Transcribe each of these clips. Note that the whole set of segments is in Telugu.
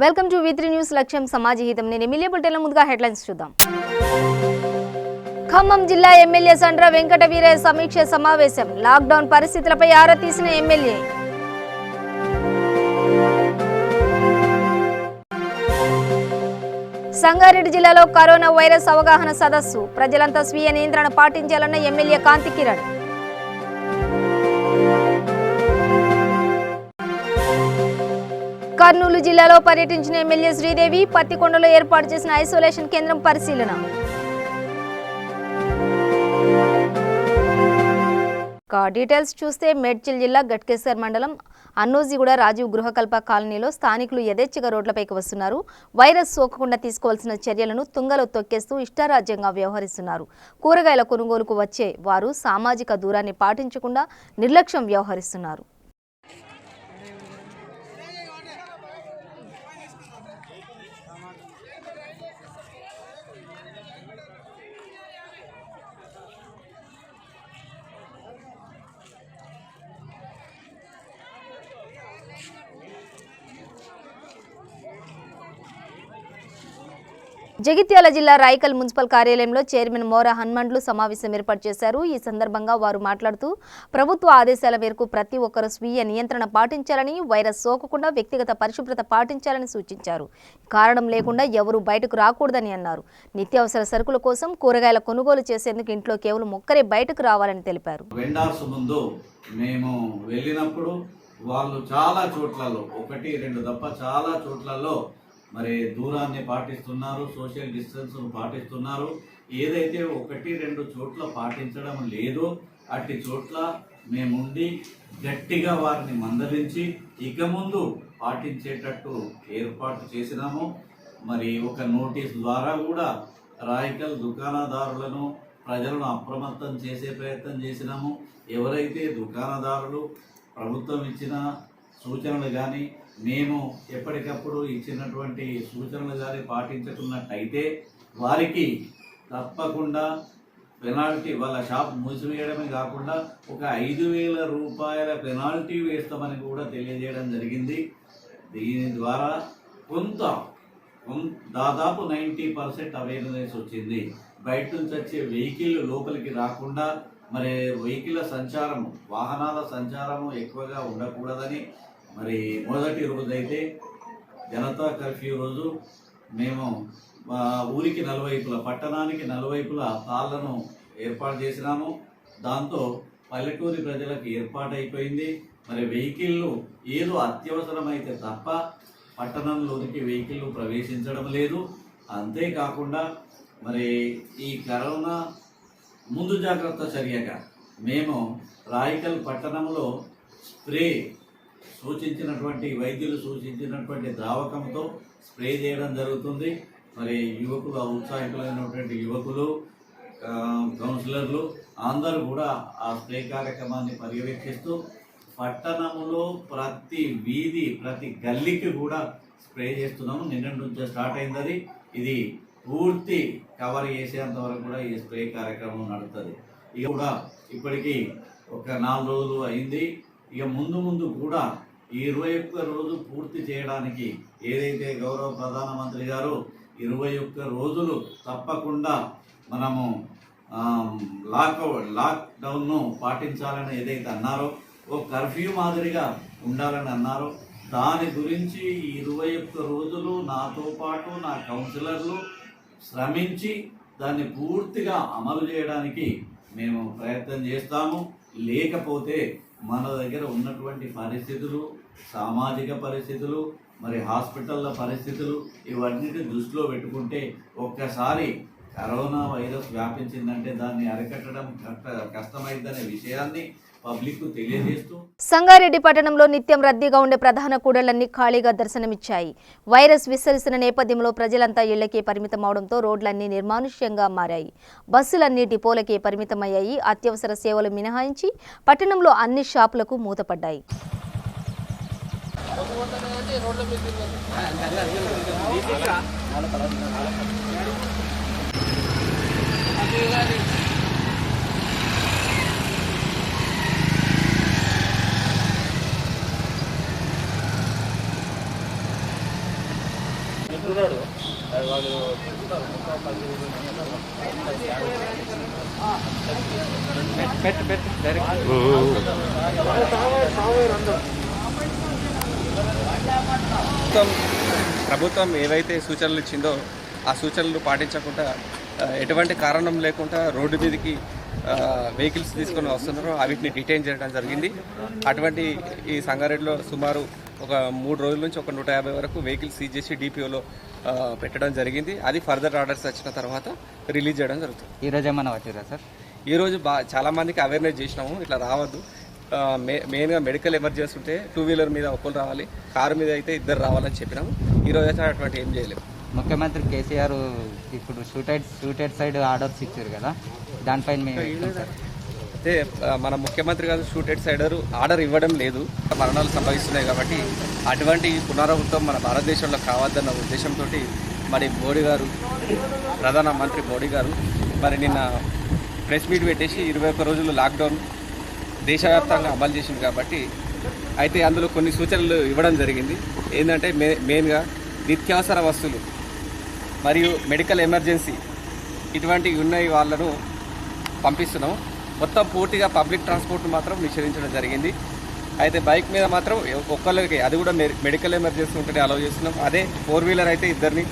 వెల్కమ్ టు V3 న్యూస్ లక్ష్యం సమాజ హితం. నేను ఎమ్మెల్యే బులెటిన్ల ముందుగా హెడ్లైన్స్ చూద్దాం. ఖమ్మం జిల్లా ఎమ్మెల్యే సండ్ర వెంకట వీరయ్య సమీక్ష సమావేశం. లాక్డౌన్ పరిస్థితులపై ఆరా తీసిన ఎమ్మెల్యే. సంగారెడ్డి జిల్లాలో కరోనా వైరస్ అవగాహన సదస్సు. ప్రజలంతా స్వీయ నియంత్రణ పాటించాలన్న ఎమ్మెల్యే కాంతి కిరణ్. కర్నూలు జిల్లాలో పర్యటించిన ఎమ్మెల్యే శ్రీదేవి పత్తికొండలో ఏర్పాటు చేసిన ఐసోలేషన్ కేంద్రం పరిశీలన. డీటెయిల్స్ చూస్తే మేడ్చల్ జిల్లా గట్కేసర్ మండలం అన్నోజిగూడ రాజీవ్ గృహకల్ప కాలనీలో స్థానికులు యథేచ్ఛగా రోడ్లపైకి వస్తున్నారు. వైరస్ సోకకుండా తీసుకోవాల్సిన చర్యలను తుంగలో తొక్కేస్తూ ఇష్టారాజ్యంగా వ్యవహరిస్తున్నారు. కూరగాయల కొనుగోలుకు వచ్చే వారు సామాజిక దూరాన్ని పాటించకుండా నిర్లక్ష్యం వ్యవహరిస్తున్నారు. జగిత్యాల జిల్లా రాయకల్ మున్సిపల్ కార్యాలయంలో చైర్మన్ మోరా హనుమండ్లు సమావేశం ఏర్పాటు చేశారు. ఈ సందర్భంగా వారు మాట్లాడుతూ ప్రభుత్వ ఆదేశాల మేరకు ప్రతి ఒక్కరూ స్వీయ నియంత్రణ పాటించాలని, వైరస్ సోకకుండా వ్యక్తిగత పరిశుభ్రత పాటించాలని సూచించారు. కారణం లేకుండా ఎవరూ బయటకు రాకూడదని అన్నారు. నిత్యావసర సరుకుల కోసం కూరగాయల కొనుగోలు చేసేందుకు ఇంట్లో కేవలం ఒక్కరే బయటకు రావాలని తెలిపారు. వెండార్స్ ముందు మేము వెళ్ళినప్పుడు వాళ్ళు చాలా చోట్లలో, 1-2 తప్ప చాలా చోట్లలో మరి దూరాన్ని పాటిస్తున్నారు, సోషల్ డిస్టెన్స్ పాటిస్తున్నారు. ఏదైతే 1-2 చోట్ల పాటించడం లేదో అట్టి చోట్ల మేముండి గట్టిగా వారిని మందలించి ఇక ముందు పాటించేటట్టు ఏర్పాటు చేసినాము. మరి ఒక నోటీస్ ద్వారా కూడా రాయకల్ దుకాణదారులను, ప్రజలను అప్రమత్తం చేసే ప్రయత్నం చేసినాము. ఎవరైతే దుకాణదారులు ప్రభుత్వం ఇచ్చిన సూచనలు కానీ, మేము ఎప్పటికప్పుడు ఇచ్చినటువంటి సూచనలు కానీ పాటించుకున్నట్టయితే వారికి తప్పకుండా పెనాల్టీ, వాళ్ళ షాప్ మూసివేయడమే కాకుండా ఒక 5,000 రూపాయల పెనాల్టీ వేస్తామని కూడా తెలియజేయడం జరిగింది. దీని ద్వారా దాదాపు 90% అవేర్నెస్ వచ్చింది. బయట నుంచి వచ్చే వెహికల్ లోపలికి రాకుండా, మరి వెహికల్ సంచారం, వాహనాల సంచారము ఎక్కువగా ఉండకూడదని, మరి మొదటి రోజైతే జనతా కర్ఫ్యూ రోజు మేము ఊరికి నలువైపులా, పట్టణానికి నలువైపులా తాళ్లను ఏర్పాటు చేసినాము. దాంతో పల్లెటూరి ప్రజలకు ఏర్పాటైపోయింది. మరి వెహికల్లు ఏదో అత్యవసరమైతే తప్ప పట్టణంలోనికి వెహికల్లు ప్రవేశించడం లేదు. అంతేకాకుండా మరి ఈ కరోనా ముందు జాగ్రత్త చర్యగా మేము రాయకల్ పట్టణంలో స్ప్రే వైద్యులు సూచించినటువంటి ద్రావకంతో స్ప్రే చేయడం జరుగుతుంది. మరి యువకులు, ఉత్సాహికులైనటువంటి యువకులు, కౌన్సిలర్లు అందరూ కూడా ఆ స్ప్రే కార్యక్రమాన్ని పర్యవేక్షిస్తూ పట్టణంలో ప్రతి వీధి, ప్రతి గల్లీకి కూడా స్ప్రే చేస్తున్నాము. నిన్నటి నుంచే స్టార్ట్ అయింది. ఇది పూర్తి కవర్ చేసేంత వరకు కూడా ఈ స్ప్రే కార్యక్రమం నడుస్తుంది. ఇక కూడా ఇప్పటికీ ఒక 4 రోజులు అయింది. ఇక ముందు కూడా ఈ 21 రోజు పూర్తి చేయడానికి ఏదైతే గౌరవ ప్రధానమంత్రి గారు 21 రోజులు తప్పకుండా మనము లాక్డౌన్ను పాటించాలని ఏదైతే అన్నారో, ఓ కర్ఫ్యూ మాదిరిగా ఉండాలని అన్నారో, దాని గురించి 21 రోజులు నాతో పాటు నా కౌన్సిలర్లు శ్రమించి దాన్ని పూర్తిగా అమలు చేయడానికి మేము ప్రయత్నం చేస్తాము. లేకపోతే మన దగ్గర ఉన్నటువంటి పరిస్థితులు, సామాజిక పరిస్థితులు, మరి హాస్పిటల్ల పరిస్థితులు, ఇవన్నిటి దృష్టిలో పెట్టుకుంటే ఒక్కసారి కరోనా వైరస్ వ్యాపించిందంటే దాన్ని అరికట్టడం కష్టమైందనే విషయాన్ని పబ్లిక్ తెలియజేస్తూ సంగారెడ్డి పట్టణంలో నిత్యం రద్దీగా ఉండే ప్రధాన కూడళ్లన్నీ ఖాళీగా దర్శనమిచ్చాయి. వైరస్ విస్తరిస్తున్న నేపథ్యంలో ప్రజలంతా ఇళ్లకే పరిమితం అవడంతో రోడ్లన్నీ నిర్మానుష్యంగా మారాయి. బస్సులన్నీ డిపోలకే పరిమితమయ్యాయి. అత్యవసర సేవలు మినహాయించి పట్టణంలో అన్ని షాపులకు మూతపడ్డాయి. అది వాళ్ళు చెప్తారు ఒక 10 పెట్టి డైరెక్ట్ ప్రభుత్వం ఏవైతే సూచనలు ఇచ్చిందో ఆ సూచనలు పాటించకుండా ఎటువంటి కారణం లేకుండా రోడ్డు మీదకి వెహికల్స్ తీసుకొని వస్తున్నారో వీటిని డిటైన్ చేయడం జరిగింది. అటువంటి ఈ సంగారెడ్డిలో సుమారు ఒక 3 రోజుల నుంచి ఒక 150 వరకు వెహికల్స్ సీజ్ చేసి డిపిఓలో పెట్టడం జరిగింది. అది ఫర్దర్ ఆర్డర్స్ వచ్చిన తర్వాత రిలీజ్ చేయడం జరుగుతుంది. ఈరోజు ఏమన్నా వచ్చారా సార్? ఈరోజు చాలా మందికి అవేర్నెస్ చేసినాము, ఇట్లా రావద్దు. మెయిన్గా మెడికల్ ఎమర్జెన్సీ ఉంటే 2 వీలర్ మీద ఒకరు రావాలి, కారు మీద అయితే 2 రావాలని చెప్పినాము. ఈరోజు అయితే అటువంటి ఏం చేయలేము. ముఖ్యమంత్రి కేసీఆర్ ఇప్పుడు షూటెడ్ సైడ్ ఆర్డర్స్ ఇచ్చారు కదా, దానిపైన మేము అయితే మన ముఖ్యమంత్రి గారు షూటెడ్ సైడ్ ఆర్డర్ ఇవ్వడం లేదు. మరణాలు సంభవిస్తున్నాయి కాబట్టి అటువంటి పునరావృతం మన భారతదేశంలో కావద్దన్న ఉద్దేశంతో మరి మోడీ గారు, ప్రధానమంత్రి మోడీ గారు మరి నిన్న ప్రెస్ మీట్ పెట్టేసి 21 రోజులు లాక్డౌన్ దేశవ్యాప్తంగా అమలు చేసింది. కాబట్టి అయితే అందులో కొన్ని సూచనలు ఇవ్వడం జరిగింది. ఏంటంటే మెయిన్గా నిత్యావసర వస్తువులు మరియు మెడికల్ ఎమర్జెన్సీ ఇటువంటివి ఉన్నాయి వాళ్ళను పంపిస్తున్నాం. మొత్తం పూర్తిగా పబ్లిక్ ట్రాన్స్పోర్ట్ మాత్రం నిషేధించడం జరిగింది. అయితే బైక్ మీద మాత్రం ఒక్కళ్ళకి, అది కూడా మెడికల్ ఎమర్జెన్సీ ఉంటేనే అలౌ చేస్తున్నాం. అదే 4 వీలర్ అయితే 2ని,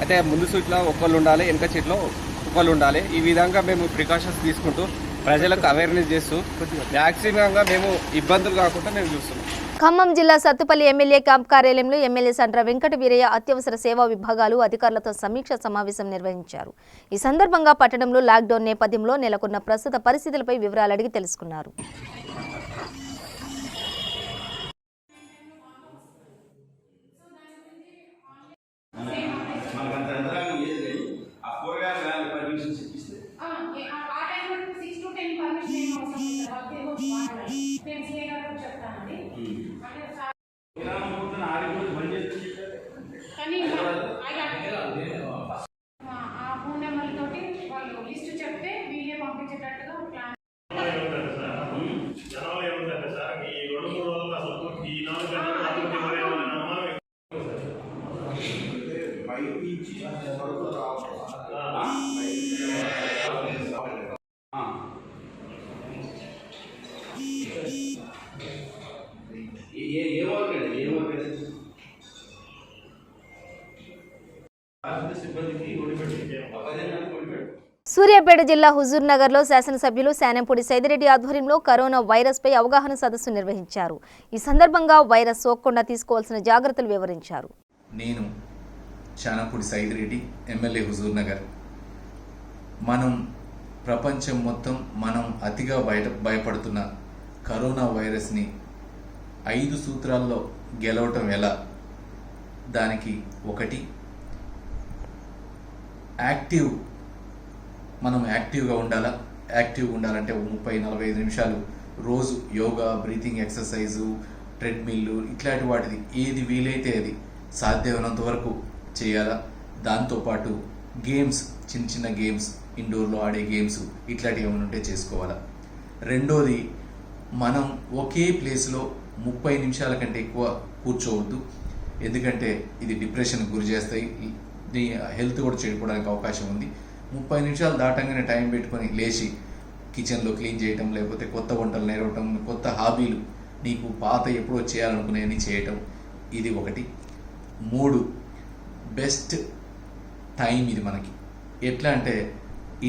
అయితే ముందు సీట్లో ఒక్కళ్ళు ఉండాలి, వెనక సీట్లో ఒకళ్ళు ఉండాలి. ఈ విధంగా మేము ప్రికాషన్స్ తీసుకుంటూ ప్రజలకు అవేర్నెస్ చేస్తూ మ్యాక్సిమంగా మేము ఇబ్బందులు కాకుండా మేము చూస్తున్నాం. ఖమ్మం జిల్లా సత్తుపల్లి ఎమ్మెల్యే క్యాంప్ కార్యాలయంలో ఎమ్మెల్యే సండ్ర వెంకట వీరయ్య అత్యవసర సేవా విభాగాలు అధికారులతో సమీక్ష సమావేశం నిర్వహించారు. ఈ సందర్భంగా పట్టణంలో లాక్డౌన్ నేపథ్యంలో నెలకొన్న ప్రస్తుత పరిస్థితులపై వివరాలు అడిగి తెలుసుకున్నారు. సూర్యాపేట జిల్లా హుజూర్ నగర్లో శాసనసభ్యులు శానంపూడి సైదిరెడ్డి ఆధ్వర్యంలో కరోనా వైరస్పై అవగాహన సదస్సు నిర్వహించారు. ఈ సందర్భంగా వైరస్ సోకకుండా తీసుకోవాల్సిన జాగ్రత్తలు వివరించారు. నేను శానంపూడి సైదిరెడ్డి, ఎమ్మెల్యే హుజూర్ నగర్. మనం ప్రపంచం మొత్తం మనం అతిగా భయపడుతున్న కరోనా వైరస్ని 5 సూత్రాల్లో గెలవటం ఎలా? దానికి 1, మనం యాక్టివ్గా ఉండాలా. యాక్టివ్గా ఉండాలంటే 30-45 నిమిషాలు రోజు యోగా, బ్రీతింగ్ ఎక్సర్సైజు, ట్రెడ్మిల్లు ఇట్లాంటి వాటిది ఏది వీలైతే అది సాధ్యమైనంత వరకు చేయాలా. దాంతోపాటు గేమ్స్, చిన్న గేమ్స్, ఇండోర్లో ఆడే గేమ్స్ ఇట్లాంటివి ఏమైనా ఉంటే చేసుకోవాలా. రెండోది, మనం ఒకే ప్లేస్లో 30 నిమిషాల కంటే ఎక్కువ కూర్చోవద్దు. ఎందుకంటే ఇది డిప్రెషన్కి గురి చేస్తాయి, నీ హెల్త్ కూడా చెడిపోవడానికి అవకాశం ఉంది. 30 నిమిషాలు దాటంగానే టైం పెట్టుకొని లేచి కిచెన్లో క్లీన్ చేయటం, లేకపోతే కొత్త వంటలు నేర్వటం, కొత్త హాబీలు, నీకు పాత ఎప్పుడో చేయాలనుకునేవి చేయటం, ఇది 1. 3, బెస్ట్ టైం ఇది మనకి. ఎట్లా అంటే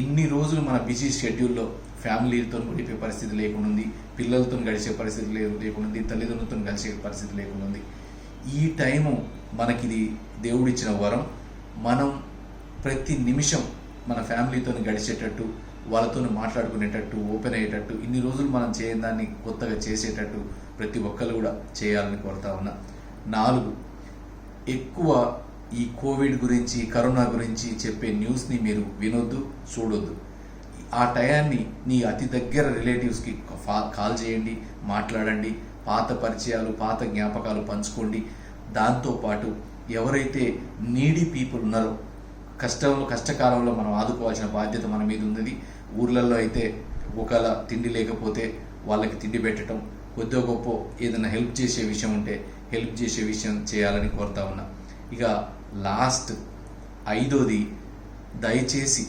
ఇన్ని రోజులు మన బిజీ షెడ్యూల్లో ఫ్యామిలీతో గడిపే పరిస్థితి లేకుండా ఉంది, పిల్లలతో గడిచే పరిస్థితి లేకుండా ఉంది, తల్లిదండ్రులతో గడిచే పరిస్థితి లేకుండా ఉంది. ఈ టైము మనకిది దేవుడిచ్చిన వరం. మనం ప్రతి నిమిషం మన ఫ్యామిలీతో గడిచేటట్టు, వాళ్ళతో మాట్లాడుకునేటట్టు, ఓపెన్ అయ్యేటట్టు, ఇన్ని రోజులు మనం చేయని దాన్ని కొత్తగా చేసేటట్టు ప్రతి ఒక్కరు కూడా చేయాలని కోరుతా ఉన్నా. 4, ఎక్కువ ఈ కోవిడ్ గురించి, కరోనా గురించి చెప్పే న్యూస్ని మీరు వినొద్దు, చూడొద్దు. ఆ టయాన్ని నీ అతి దగ్గర రిలేటివ్స్కి కాల్ చేయండి, మాట్లాడండి, పాత పరిచయాలు, పాత జ్ఞాపకాలు పంచుకోండి. దాంతోపాటు ఎవరైతే నీడీ పీపుల్ ఉన్నారో, కష్టకాలంలో మనం ఆదుకోవాల్సిన బాధ్యత మన మీద ఉంది. ఊర్లలో అయితే ఒకవేళ తిండి లేకపోతే వాళ్ళకి తిండి పెట్టడం, కొద్దిగా గొప్ప ఏదైనా హెల్ప్ చేసే విషయం ఉంటే హెల్ప్ చేసే విషయం చేయాలని కోరుతా ఉన్నా. ఇక లాస్ట్ ఐదోది దయచేసి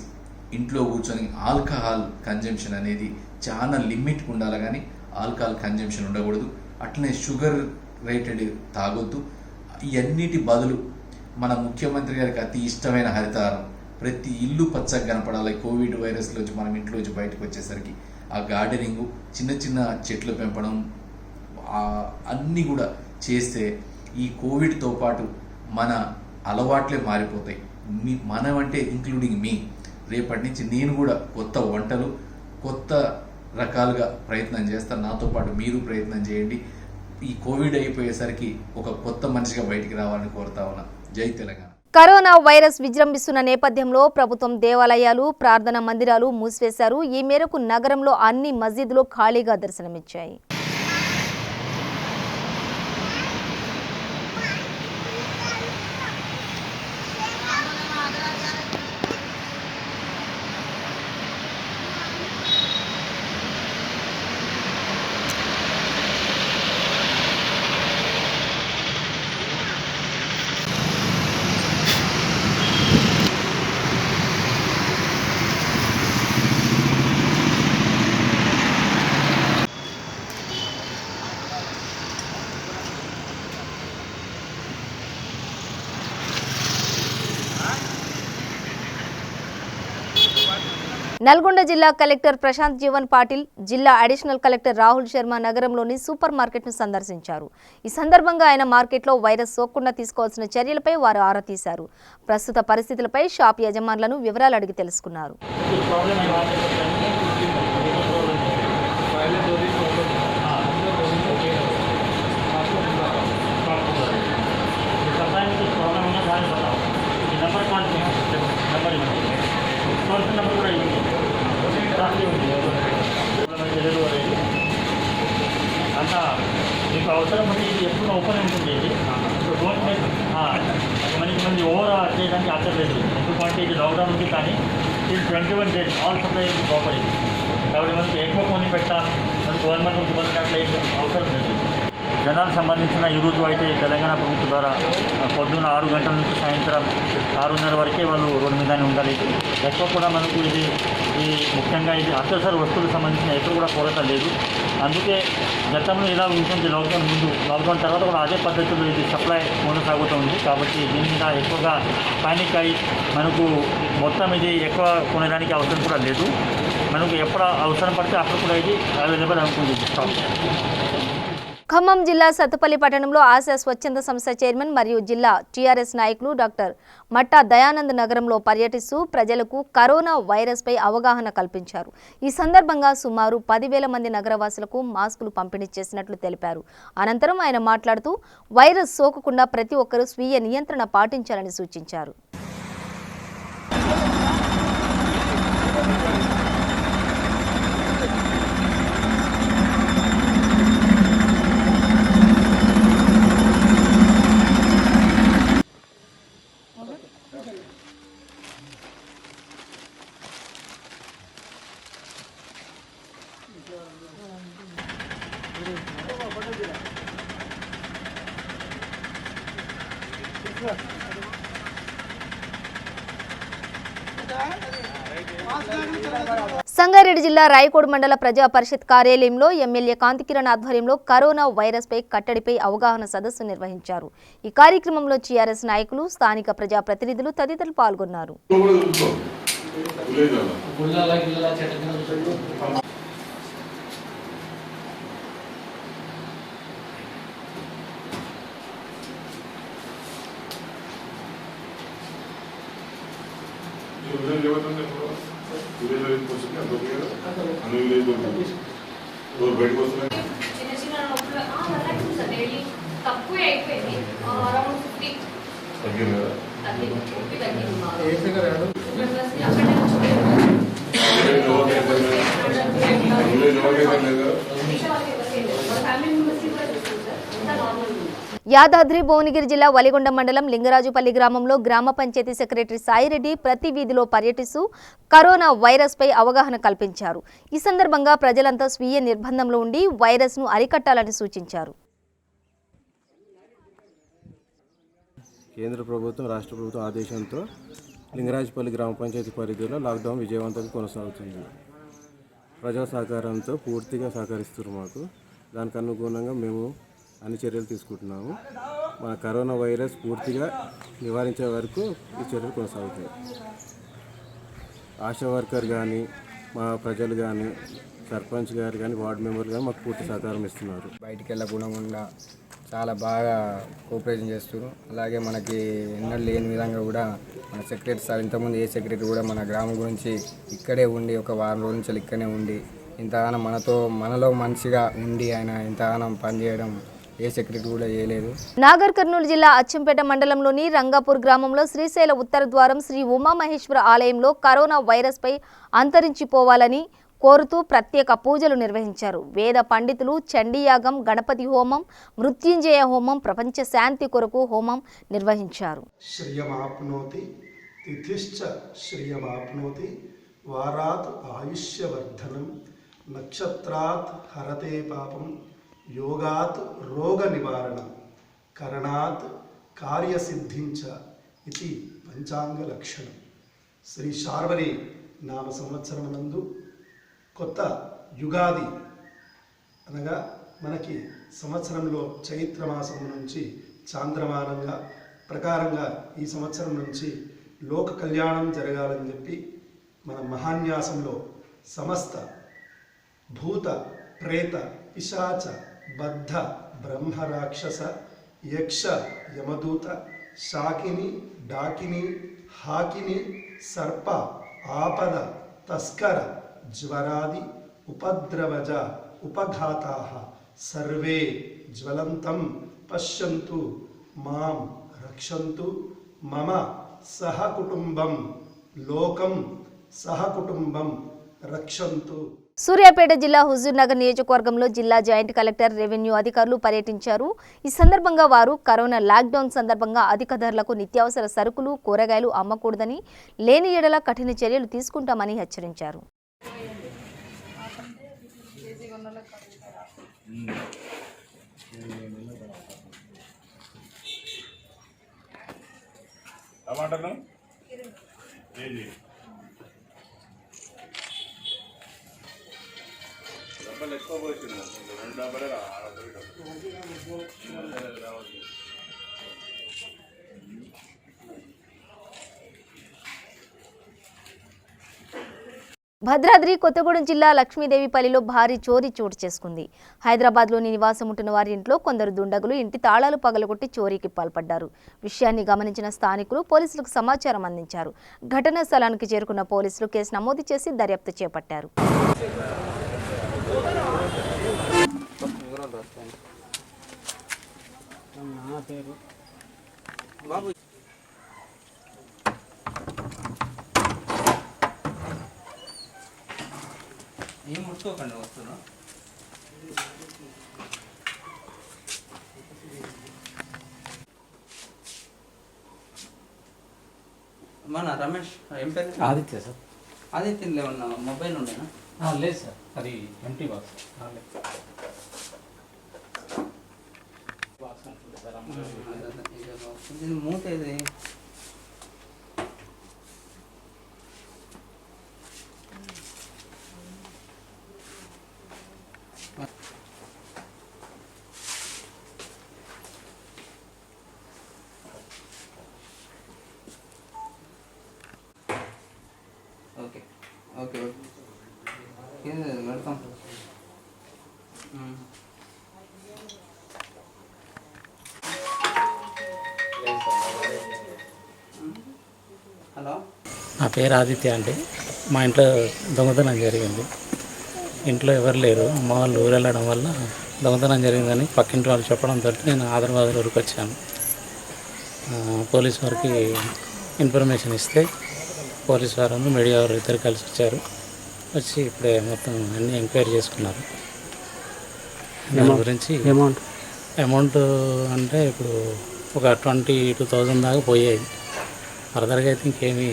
ఇంట్లో కూర్చొని ఆల్కహాల్ కన్జంప్షన్ అనేది చాలా లిమిట్గా ఉండాలి, కానీ ఆల్కహాల్ కన్జంప్షన్ ఉండకూడదు. అట్లనే షుగర్ రేటెడ్ తాగొద్దు. ఇవన్నిటి బదులు మన ముఖ్యమంత్రి గారికి అతి ఇష్టమైన హరితహారం, ప్రతి ఇల్లు పచ్చగా కనపడాలి. కోవిడ్ వైరస్లోంచి మనం ఇంట్లోంచి బయటకు వచ్చేసరికి ఆ గార్డెనింగ్, చిన్న చిన్న చెట్లు పెంపడం అన్నీ కూడా చేస్తే ఈ కోవిడ్తో పాటు మన అలవాట్లే మారిపోతాయి. మనం అంటే ఇంక్లూడింగ్ మీ, రేపటి నుంచి నేను కూడా కొత్త వంటలు కొత్త రకాలుగా ప్రయత్నం చేస్తాను. నాతో పాటు మీరు ప్రయత్నం చేయండి. ఈ కోవిడ్ అయిపోయేసరికి ఒక కొత్త మనిషిగా బయటికి రావాలని కోరుతా ఉన్నా. జై తెలంగాణ. కరోనా వైరస్ విజృంభిస్తున్న నేపథ్యంలో ప్రభుత్వం దేవాలయాలు, ప్రార్థనా మందిరాలు మూసివేశారు. ఈ మేరకు నగరంలో అన్ని మసీదులు ఖాళీగా దర్శనమిచ్చాయి. నల్గొండ జిల్లా కలెక్టర్ ప్రశాంత్ జీవన్ పాటిల్, జిల్లా అడిషనల్ కలెక్టర్ రాహుల్ శర్మ నగరంలోని సూపర్ మార్కెట్ను సందర్శించారు. ఈ సందర్భంగా ఆయన మార్కెట్లో వైరస్ సోకకుండా తీసుకోవాల్సిన చర్యలపై వారు ఆరా తీశారు. ప్రస్తుత పరిస్థితులపై షాప్ యజమానులను వివరాలు అడిగి తెలుసుకున్నారు. అంతా మీకు అవసరం ఉంటే ఇది ఎప్పుడు ఓపెన్ ఉంటుంది. ఇది మనకి మంది ఓవర్ చేయడానికి అక్కర్లేదు. ఎందుకంటే ఇది లాక్డౌన్ ఉంది, కానీ ఇది 21 days ఆల్ సప్లై ప్రాపర్. ఇది కాబట్టి మనకి ఎక్కువ కొని పెట్టాలి, మన గవర్నమెంట్ నుంచి మనకి అట్లా అవసరం లేదు. జనాలకు సంబంధించిన ఈరోజు అయితే తెలంగాణ ప్రభుత్వం ద్వారా పొద్దున్న 6 గంటల నుంచి సాయంత్రం 6:30 వరకే వాళ్ళు రోడ్డు మీదనే ఉండాలి. ఎక్కువ కూడా మనకు ఇది ముఖ్యంగా ఇది అత్యవసర వస్తువులకు సంబంధించిన ఎక్కడ కూడా కొరత లేదు. అందుకే గతంలో ఇలా ఉంటుంది లాక్డౌన్ ముందు, లాక్డౌన్ తర్వాత కూడా అదే పద్ధతిలో ఇది సప్లై కొనసాగుతూ ఉంది. కాబట్టి దీని మీద ఎక్కువగా పానిక్ అయ్యి మనకు మొత్తం ఇది ఎక్కువ కొనడానికి అవసరం కూడా లేదు. మనకు ఎప్పుడు అవసరం పడితే అప్పుడు కూడా ఇది అవైలబుల్ అవుతుంది స్టాక్. ఖమ్మం జిల్లా సత్తుపల్లి పట్టణంలో ఆశా స్వచ్ఛంద సంస్థ చైర్మన్ మరియు జిల్లా టీఆర్ఎస్ నాయకులు డాక్టర్ మట్టా దయానంద్ నగరంలో పర్యటిస్తూ ప్రజలకు కరోనా వైరస్పై అవగాహన కల్పించారు. ఈ సందర్భంగా సుమారు 10,000 మంది నగరవాసులకు మాస్కులు పంపిణీ చేసినట్లు తెలిపారు. అనంతరం ఆయన మాట్లాడుతూ వైరస్ సోకకుండా ప్రతి ఒక్కరూ స్వీయ నియంత్రణ పాటించాలని సూచించారు. సంగారెడ్డి జిల్లా రాయకోడ్ మండల ప్రజా పరిషత్ కార్యాలయంలో ఎమ్మెల్యే కాంతికిరణ్ ఆధ్వర్యంలో కరోనా వైరస్ పై కట్టడిపై అవగాహన సదస్సు నిర్వహించారు. ఈ కార్యక్రమంలో టీఆర్ఎస్ నాయకులు, స్థానిక ప్రజా ప్రతినిధులు తదితరులు పాల్గొన్నారు. యాదాద్రి భువనగిరి జిల్లా వలిగొండ మండలం లింగరాజుపల్లి గ్రామంలో గ్రామ పంచాయతీ సెక్రటరీ సాయిరెడ్డి ప్రతి వీధిలో పర్యటిస్తూ కరోనా వైరస్ పై అవగాహన కల్పించారు. ఈ సందర్భంగా ప్రజలంతా స్వీయ నిర్బంధంలో ఉండి వైరస్ ను అరికట్టాలని సూచించారు. కేంద్ర ప్రభుత్వం రాష్ట్ర ప్రభుత్వం ఆదేశంతో లింగరాజపల్లి గ్రామ పంచాయతీ పరిధిలో లాక్డౌన్ విజయవంతంగా కొనసాగుతుంది. ప్రజా సహకారంతో పూర్తిగా సహకరిస్తున్నారు మాకు. దానికి అనుగుణంగా మేము అన్ని చర్యలు తీసుకుంటున్నాము. మన కరోనా వైరస్ పూర్తిగా నివారించే వరకు ఈ చర్యలు కొనసాగుతాయి. ఆశా వర్కర్ కానీ, మా ప్రజలు కానీ, సర్పంచ్ గారు కానీ, వార్డు మెంబర్లు కానీ మాకు పూర్తి సహకారం ఇస్తున్నారు. బయటికి వెళ్ళకుండా చాలా బాగా కోఆపరేషన్ చేస్తున్నారు. అలాగే మనకి ఎన్నడూ లేని విధంగా కూడా మన సెక్రటరీ సార్, ఇంతకుముందు ఏ సెక్రటరీ కూడా మన గ్రామం గురించి ఇక్కడే ఉండి ఒక వారం రోజుల నుంచి ఇక్కడనే ఉండి ఇంతగానం మనలో మంచిగా ఉండి ఆయన ఇంతగానం పనిచేయడం ఏ సెక్రటరీ కూడా చేయలేదు. నాగర్ కర్నూలు జిల్లా అచ్చంపేట మండలంలోని రంగాపూర్ గ్రామంలో శ్రీశైల ఉత్తర ద్వారం శ్రీ ఉమామహేశ్వర ఆలయంలో కరోనా వైరస్పై అంతరించిపోవాలని కోరుతూ ప్రత్యేక పూజలు నిర్వహించారు. వేద పండితులు చండీయాగం, గణపతి హోమం, మృత్యుంజయ హోమం, ప్రపంచ శాంతి కొరకు హోమం నిర్వహించారు. శ్రియమాప్నోతి తిథిశ్చ శ్రియమాప్నోతి వారాత్ ఆయుష్యవర్ధనం నక్షత్రాత్ హరతే పాపం యోగాత్ రోగ నివారణం కరణాత్ కార్యసిద్ధించ ఇది పంచాంగ లక్షణం. శ్రీ శార్వరి నామ సంవత్సరమునందు కొత్త యుగాది అనగా మనకి సంవత్సరంలో చైత్రమాసం నుంచి చాంద్రమానంగా ప్రకారంగా ఈ సంవత్సరం నుంచి లోక కళ్యాణం జరగాలని చెప్పి మన మహాన్యాసంలో సమస్త భూత ప్రేత పిశాచ బద్ధ బ్రహ్మరాక్షస యక్ష యమదూత శాకిని డాకిని హాకిని సర్ప ఆపద తస్కర జ్వరాది ఉపద్రవజ ఉపఘాతాః సర్వే జ్వలంతం పశ్యంతు మాం రక్షంతు మమ సహకుటుంబం లోకం సహకుటుంబం రక్షంతు. సూర్యాపేట జిల్లా హుజూర్నగర్ నియోజకవర్గంలో జిల్లా జాయింట్ కలెక్టర్, రెవెన్యూ అధికారులు పర్యటించారు. ఈ సందర్భంగా వారు కరోనా లాక్డౌన్ సందర్భంగా అధిక ధరలకు నిత్యావసర సరుకులు, కూరగాయలు అమ్మకూడదని, లేని ఎడల కఠిన చర్యలు తీసుకుంటామని హెచ్చరించారు. భద్రాద్రి కొత్తగూడెం జిల్లా లక్ష్మీదేవిపల్లిలో భారీ చోరీ చోటు చేసుకుంది. హైదరాబాద్లోని నివాసం ఉంటున్న వారి ఇంట్లో కొందరు దుండగులు ఇంటి తాళాలు పగలగొట్టి చోరీకి పాల్పడ్డారు. విషయాన్ని గమనించిన స్థానికులు పోలీసులకు సమాచారం అందించారు. ఘటనా స్థలానికి చేరుకున్న పోలీసులు కేసు నమోదు చేసి దర్యాప్తు చేపట్టారు. ఏం ముట్టుకోకండి వస్తున్నా. మన రమేష్ ఏం పేరు? ఆదిత్య సార్. ఆదిత్య ఏమన్నా మొబైల్ ఉండేనా? లేదు సార్, అది ఎంటీ బాక్స్. మూత ఇది ఓకే ఓకే పెడతాం. హలో, నా పేరు ఆదిత్య అండి. మా ఇంట్లో దొంగతనం జరిగింది. ఇంట్లో ఎవరు లేరు. అమ్మ వాళ్ళు ఊరు వెళ్ళడం వల్ల దొంగతనం జరిగిందని పక్కింటి వాళ్ళు చెప్పడంతో నేను ఆదిలాబాద్ ఊరికి వచ్చాను. పోలీస్ వారికి ఇన్ఫర్మేషన్ ఇస్తే పోలీస్ వారు మీడియా వారు ఇద్దరు కలిసి వచ్చారు. వచ్చి ఇప్పుడే మొత్తం అన్నీ ఎంక్వైరీ చేసుకున్నారు. దాని గురించి అమౌంట్ అంటే ఇప్పుడు ఒక 22,000 దాకా పోయేది. ఫర్దర్గా అయితే ఇంకేమీ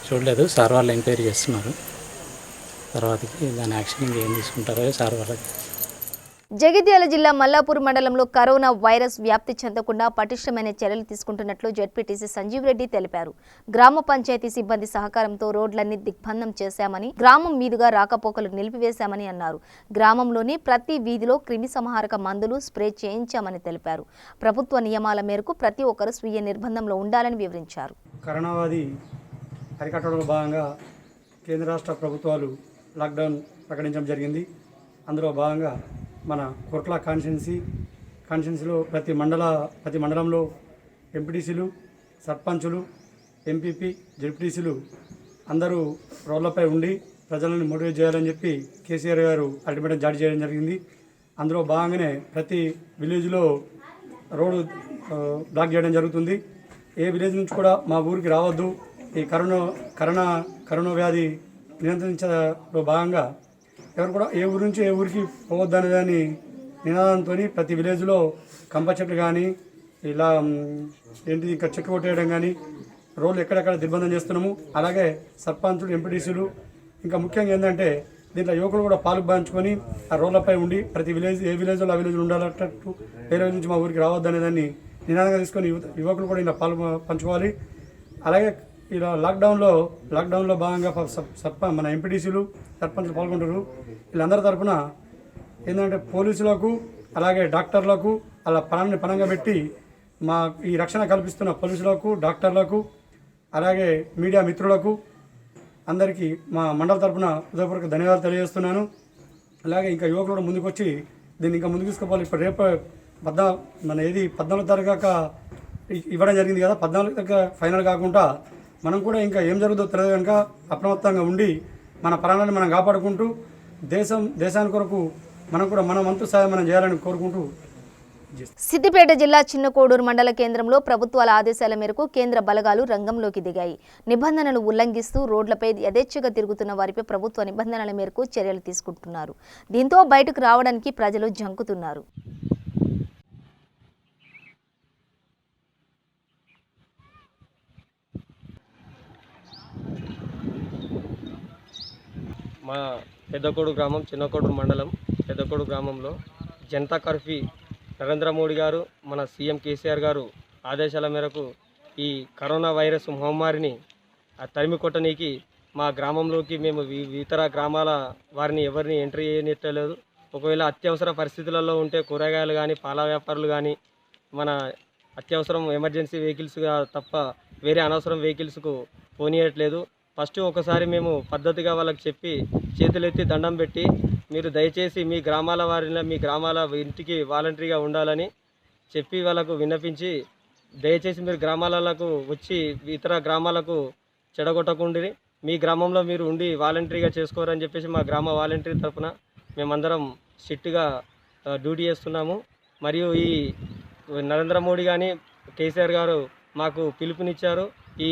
చూడలేదు. సార్ వాళ్ళు ఎంక్వైరీ చేస్తున్నారు. తర్వాతకి దాని యాక్షన్ ఇంకేం తీసుకుంటారో సార్ వాళ్ళకి జగిత్యాల జిల్లా మల్లాపూర్ మండలంలో కరోనా వైరస్ వ్యాప్తి చెందకుండా పటిష్టమైన చర్యలు తీసుకుంటున్నట్లు జెడ్పీటీసీ సంజీవ్ రెడ్డి తెలిపారు. గ్రామ పంచాయతీ సిబ్బంది సహకారంతో రోడ్లన్నీ దిగ్బంధం చేశామని, గ్రామం మీదుగా రాకపోకలు నిలిపివేశామని అన్నారు. గ్రామంలోని ప్రతి వీధిలో క్రిమి సంహారక మందులు స్ప్రే చేయించామని తెలిపారు. ప్రభుత్వ నియమాల మేరకు ప్రతి ఒక్కరూ స్వీయ నిర్బంధంలో ఉండాలని వివరించారు. కరోనావాది అరికట్టడంలో భాగంగా కేంద్ర రాష్ట్ర ప్రభుత్వాలు లాక్డౌన్ ప్రకటించడం జరిగింది. అందులో భాగంగా మన కొట్ల కాన్స్టిట్యున్సీలో ప్రతి మండలంలో ఎంపీటీసీలు, సర్పంచులు, ఎంపీపీ, జెడ్పీటీసీలు అందరూ రోడ్లపై ఉండి ప్రజలను మోటివేట్ చేయాలని చెప్పి కేసీఆర్ గారు అల్టిమేటం జారీ చేయడం జరిగింది. అందులో భాగంగానే ప్రతి విలేజ్లో రోడ్డు బ్లాక్ చేయడం జరుగుతుంది. ఏ విలేజ్ నుంచి కూడా మా ఊరికి రావద్దు, ఈ కరోనా వ్యాధి నియంత్రించడంలో భాగంగా ఎవరు కూడా ఏ ఊరి నుంచి ఏ ఊరికి పోవద్దు అనేదాన్ని నినాదంతో ప్రతి విలేజ్లో కంప చెట్లు కానీ ఇలా ఏంటిది ఇంకా చెట్టు కొట్టేయడం కానీ రోడ్లు ఎక్కడెక్కడ దిగ్బంధం చేస్తున్నాము. అలాగే సర్పంచులు, ఎంపీటీసీలు ఇంకా ముఖ్యంగా ఏంటంటే దీంట్లో యువకులు కూడా పాలు పంచుకొని ఆ రోడ్లపై ఉండి ప్రతి విలేజ్ ఏ విలేజ్లో ఆ విలేజ్లో ఉండాలన్నట్టు వేరే నుంచి మా ఊరికి రావద్దు అనేదాన్ని నినాదంగా తీసుకొని యువకులు కూడా ఇలా పాలు పంచుకోవాలి. అలాగే ఇలా లాక్డౌన్లో భాగంగా మన ఎంపీటీసీలు, సర్పంచులు పాల్గొంటారు. వీళ్ళందరి తరఫున ఏంటంటే పోలీసులకు అలాగే డాక్టర్లకు అలా పనంగా పెట్టి మా ఈ రక్షణ కల్పిస్తున్న పోలీసులకు, డాక్టర్లకు అలాగే మీడియా మిత్రులకు అందరికీ మా మండల తరఫున హృదయపూర్వక ధన్యవాదాలు తెలియజేస్తున్నాను. అలాగే ఇంకా యువకులు కూడా ముందుకు వచ్చి దీన్ని ఇంకా ముందుకు తీసుకోవాలి. ఇప్పుడు రేపు 14 తారీఖు ఇవ్వడం జరిగింది కదా, 14 తారీఖు ఫైనల్ కాకుండా మనం కూడా ఇంకా ఏం జరుగుతుందో తెలియదు కనుక అప్రమత్తంగా ఉండి మన ప్రాణాలను మనం కాపాడుకుంటూ దేశాని కొరకు మనం కూడా మన వంతు సాయం మనం చేయాలని కోరుకుంటూ. సిద్దిపేట జిల్లా చిన్నకోడూరు మండల కేంద్రంలో ప్రభుత్వాల ఆదేశాల మేరకు కేంద్ర బలగాలు రంగంలోకి దిగాయి. నిబంధనలు ఉల్లంఘిస్తూ రోడ్లపై యథేచ్ఛగా తిరుగుతున్న వారిపై ప్రభుత్వ నిబంధనల మేరకు చర్యలు తీసుకుంటున్నారు. దీంతో బయటకు రావడానికి ప్రజలు జంకుతున్నారు. మా పెద్దకోడు గ్రామం చిన్నకోడూరు మండలం పెద్దకోడు గ్రామంలో జనతా కర్ఫ్యూ నరేంద్ర మోడీ గారు మన సీఎం కేసీఆర్ గారు ఆదేశాల మేరకు ఈ కరోనా వైరస్ మహమ్మారిని తరిమి కొట్టనీకి మా గ్రామంలోకి మేము ఇతర గ్రామాల వారిని ఎవరిని ఎంట్రీ చేయనిట్టలేదు. ఒకవేళ అత్యవసర పరిస్థితులలో ఉంటే కూరగాయలు కానీ పాల వ్యాపారులు కానీ మన అత్యవసరం ఎమర్జెన్సీ వెహికల్స్గా తప్ప వేరే అనవసరం వెహికల్స్కు పోనీయట్లేదు. ఫస్ట్ ఒకసారి మేము పద్ధతిగా వాళ్ళకి చెప్పి చేతులెత్తి దండం పెట్టి మీరు దయచేసి మీ గ్రామాల ఇంటికి వాలంటరీగా ఉండాలని చెప్పి వాళ్ళకు విన్నపించి దయచేసి మీరు గ్రామాలకు వచ్చి ఇతర గ్రామాలకు చెడగొట్టకుండి మీ గ్రామంలో మీరు ఉండి వాలంటరీగా చేసుకోరని చెప్పేసి మా గ్రామ వాలంటరీ తరఫున మేమందరం స్ట్రిక్ట్గా డ్యూటీ చేస్తున్నాము. మరియు ఈ నరేంద్ర మోడీ కానీ కేసీఆర్ గారు మాకు పిలుపునిచ్చారు. ఈ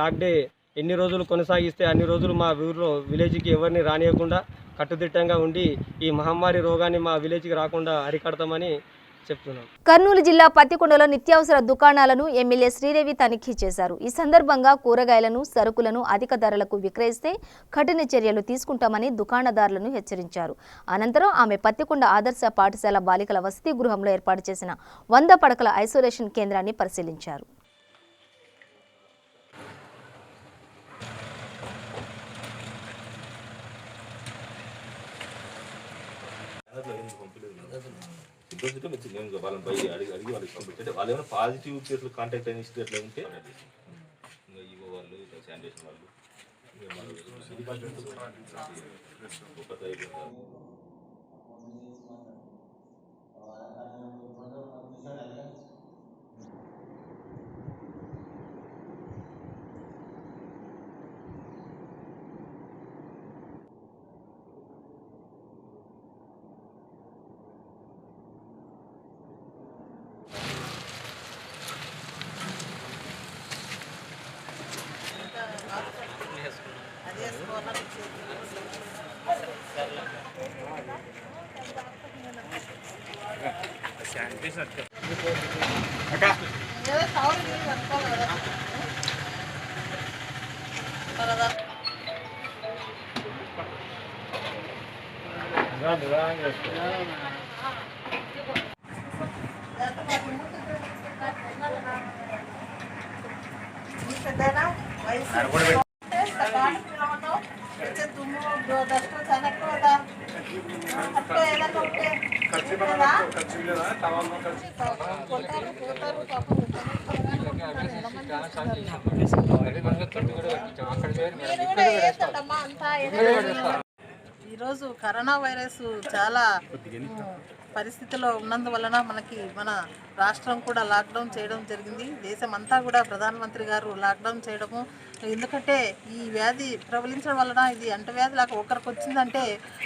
లాక్ డే ఎన్ని రోజులు కొనసాగిస్తే అన్ని రోజులు మా ఊరిలో విలేజ్కి ఎవరిని రానియకుండా కట్టుదిట్టంగా ఉండి ఈ మహమ్మారి రోగాన్ని మా విలేజ్కి రాకుండా అరికడతామని చెప్తున్నాం. కర్నూలు జిల్లా పత్తికొండలో నిత్యావసర దుకాణాలను ఎమ్మెల్యే శ్రీదేవి తనిఖీ చేశారు. ఈ సందర్భంగా కూరగాయలను, సరుకులను అధిక ధరలకు విక్రయిస్తే కఠిన చర్యలు తీసుకుంటామని దుకాణదారులను హెచ్చరించారు. అనంతరం ఆమె పత్తికొండ ఆదర్శ పాఠశాల బాలికల వసతి గృహంలో ఏర్పాటు చేసిన 100 పడకల ఐసోలేషన్ కేంద్రాన్ని పరిశీలించారు. వాళ్ళని బయట అడిగి వాళ్ళకి పంపించండి. వాళ్ళు ఏమైనా పాజిటివ్ కేసులు కాంటాక్ట్ అయిన హిస్టరీ ఎట్లా ఉంటే ఈవో వాళ్ళు, శానిటేషన్ వాళ్ళు ఈరోజు కరోనా వైరస్ చాలా పరిస్థితిలో ఉన్నందువలన మనకి మన రాష్ట్రం కూడా లాక్డౌన్ చేయడం జరిగింది. దేశం అంతా కూడా ప్రధానమంత్రి గారు లాక్డౌన్ చేయడము, ఎందుకంటే ఈ వ్యాధి ప్రబలించడం వలన ఇది అంటవ్యాధి లాగా ఒకరికి వచ్చిందంటే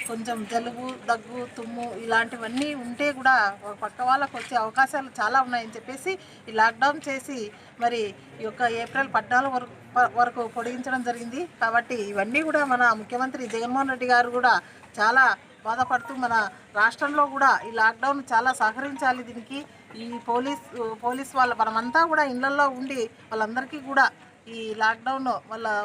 కొంచెం జలుబు, దగ్గు, తుమ్ము ఇలాంటివన్నీ ఉంటే కూడా పక్క వాళ్ళకు వచ్చే అవకాశాలు చాలా ఉన్నాయని చెప్పేసి ఈ లాక్డౌన్ చేసి మరి ఈ యొక్క ఏప్రిల్ 14 వరకు పొడిగించడం జరిగింది. కాబట్టి ఇవన్నీ కూడా మన ముఖ్యమంత్రి జగన్మోహన్ రెడ్డి గారు కూడా చాలా బాధపడుతూ మన రాష్ట్రంలో కూడా ఈ లాక్డౌన్ చాలా సహకరించాలి. దీనికి ఈ పోలీస్ మనమంతా కూడా ఇళ్లలో ఉండి వాళ్ళందరికీ కూడా ఈ లాక్డౌన్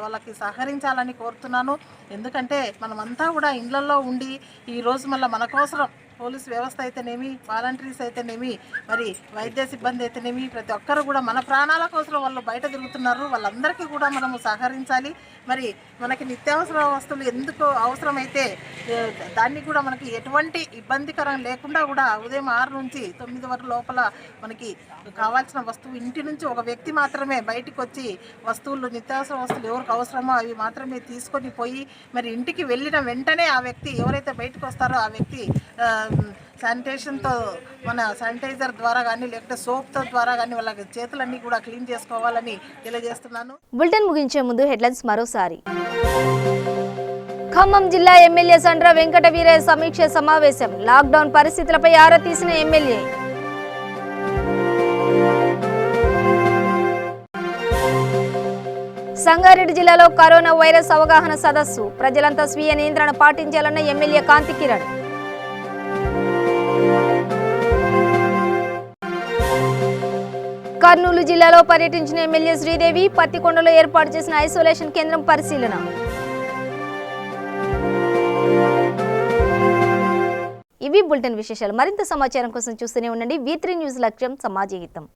వాళ్ళకి సహకరించాలని కోరుతున్నాను. ఎందుకంటే మనమంతా కూడా ఇళ్లలో ఉండి ఈరోజు మళ్ళీ మన కోసం పోలీస్ వ్యవస్థ అయితేనేమి, వాలంటీర్స్ అయితేనేమి, మరి వైద్య సిబ్బంది అయితేనేమి, ప్రతి ఒక్కరు కూడా మన ప్రాణాల కోసం వాళ్ళు బయట తిరుగుతున్నారు. వాళ్ళందరికీ కూడా మనము సహకరించాలి. మరి మనకి నిత్యావసర వస్తువులు ఎందుకు అవసరమైతే దాన్ని కూడా మనకి ఎటువంటి ఇబ్బందికరం లేకుండా కూడా ఉదయం 6 నుంచి 9 వరకు లోపల మనకి కావాల్సిన వస్తువు ఇంటి నుంచి ఒక వ్యక్తి మాత్రమే బయటికి వచ్చి వస్తువులు, నిత్యావసర వస్తువులు ఎవరికి అవసరమో అవి మాత్రమే తీసుకొని పోయి మరి ఇంటికి వెళ్ళిన వెంటనే ఆ వ్యక్తి ఎవరైతే బయటకు వస్తారో ఆ వ్యక్తి శానిటేషన్తో మన శానిటైజర్ ద్వారా కానీ లేకపోతే సోప్తో ద్వారా కానీ వాళ్ళకి చేతులన్నీ కూడా క్లీన్ చేసుకోవాలని తెలియజేస్తున్నాను. బులెటిన్ ముగించే ముందు హెడ్లైన్స్ మరోసారి. ఖమ్మం జిల్లా ఎమ్మెల్యే సండ్ర వెంకట వీరయ్య సమీక్ష సమావేశం, లాక్డౌన్ పరిస్థితులపై ఆరా తీసిన ఎమ్మెల్యే. సంగారెడ్డి జిల్లాలో కరోనా వైరస్ అవగాహన సదస్సు, ప్రజలంతా స్వీయ నియంత్రణ పాటించాలన్న ఎమ్మెల్యే కాంతి కిరణ్. కర్నూలు జిల్లాలో పర్యటించిన ఎమ్మెల్యే శ్రీదేవి, పత్తికొండలో ఏర్పాటు చేసిన ఐసోలేషన్ కేంద్రం పరిశీలన. ఇవి బులెటిన్ విశేషాలు. మరింత సమాచారం కోసం చూస్తూనే ఉండండి V3 న్యూస్, లక్ష్యం సమాజ హితం.